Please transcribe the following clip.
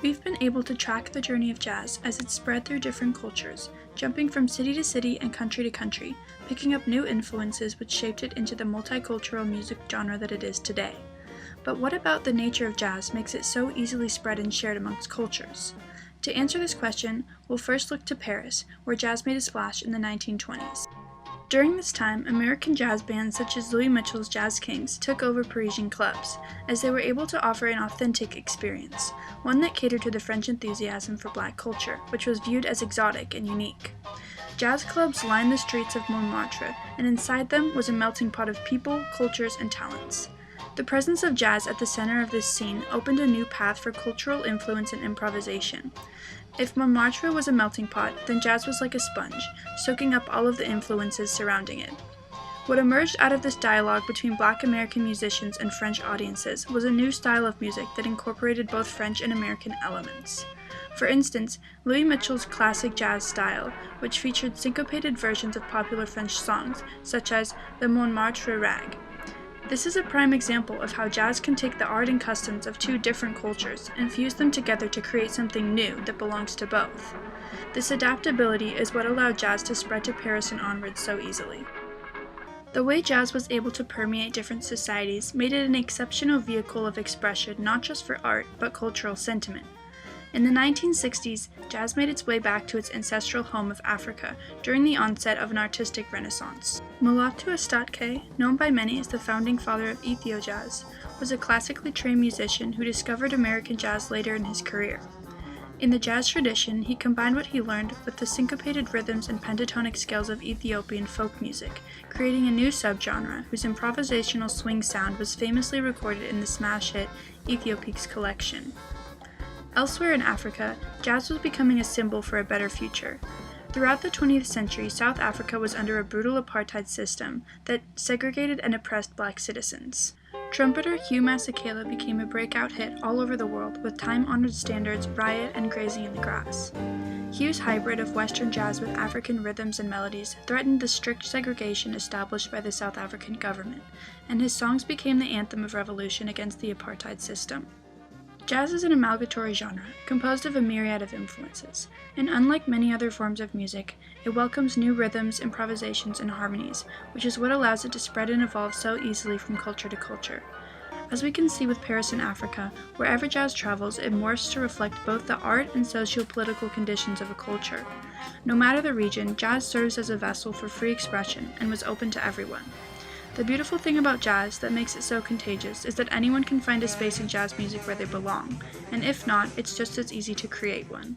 We've been able to track the journey of jazz as it spread through different cultures, jumping from city to city and country to country, picking up new influences which shaped it into the multicultural music genre that it is today. But what about the nature of jazz makes it so easily spread and shared amongst cultures? To answer this question, we'll first look to Paris, where jazz made a splash in the 1920s. During this time, American jazz bands such as Louis Mitchell's Jazz Kings took over Parisian clubs, as they were able to offer an authentic experience, one that catered to the French enthusiasm for black culture, which was viewed as exotic and unique. Jazz clubs lined the streets of Montmartre, and inside them was a melting pot of people, cultures, and talents. The presence of jazz at the center of this scene opened a new path for cultural influence and improvisation. If Montmartre was a melting pot, then jazz was like a sponge, soaking up all of the influences surrounding it. What emerged out of this dialogue between Black American musicians and French audiences was a new style of music that incorporated both French and American elements. For instance, Louis Mitchell's classic jazz style, which featured syncopated versions of popular French songs, such as the Montmartre Rag. This is a prime example of how jazz can take the art and customs of two different cultures and fuse them together to create something new that belongs to both. This adaptability is what allowed jazz to spread to Paris and onwards so easily. The way jazz was able to permeate different societies made it an exceptional vehicle of expression not just for art, but cultural sentiment. In the 1960s, jazz made its way back to its ancestral home of Africa during the onset of an artistic renaissance. Mulatu Astatke, known by many as the founding father of Ethio-jazz, was a classically trained musician who discovered American jazz later in his career. In the jazz tradition, he combined what he learned with the syncopated rhythms and pentatonic scales of Ethiopian folk music, creating a new subgenre whose improvisational swing sound was famously recorded in the smash hit Ethiopique's Collection. Elsewhere in Africa, jazz was becoming a symbol for a better future. Throughout the 20th century, South Africa was under a brutal apartheid system that segregated and oppressed black citizens. Trumpeter Hugh Masekela became a breakout hit all over the world with time-honored standards Riot and Grazing in the Grass. Hugh's hybrid of Western jazz with African rhythms and melodies threatened the strict segregation established by the South African government, and his songs became the anthem of revolution against the apartheid system. Jazz is an amalgatory genre, composed of a myriad of influences, and unlike many other forms of music, it welcomes new rhythms, improvisations, and harmonies, which is what allows it to spread and evolve so easily from culture to culture. As we can see with Paris and Africa, wherever jazz travels, it morphs to reflect both the art and socio-political conditions of a culture. No matter the region, jazz serves as a vessel for free expression and was open to everyone. The beautiful thing about jazz that makes it so contagious is that anyone can find a space in jazz music where they belong, and if not, it's just as easy to create one.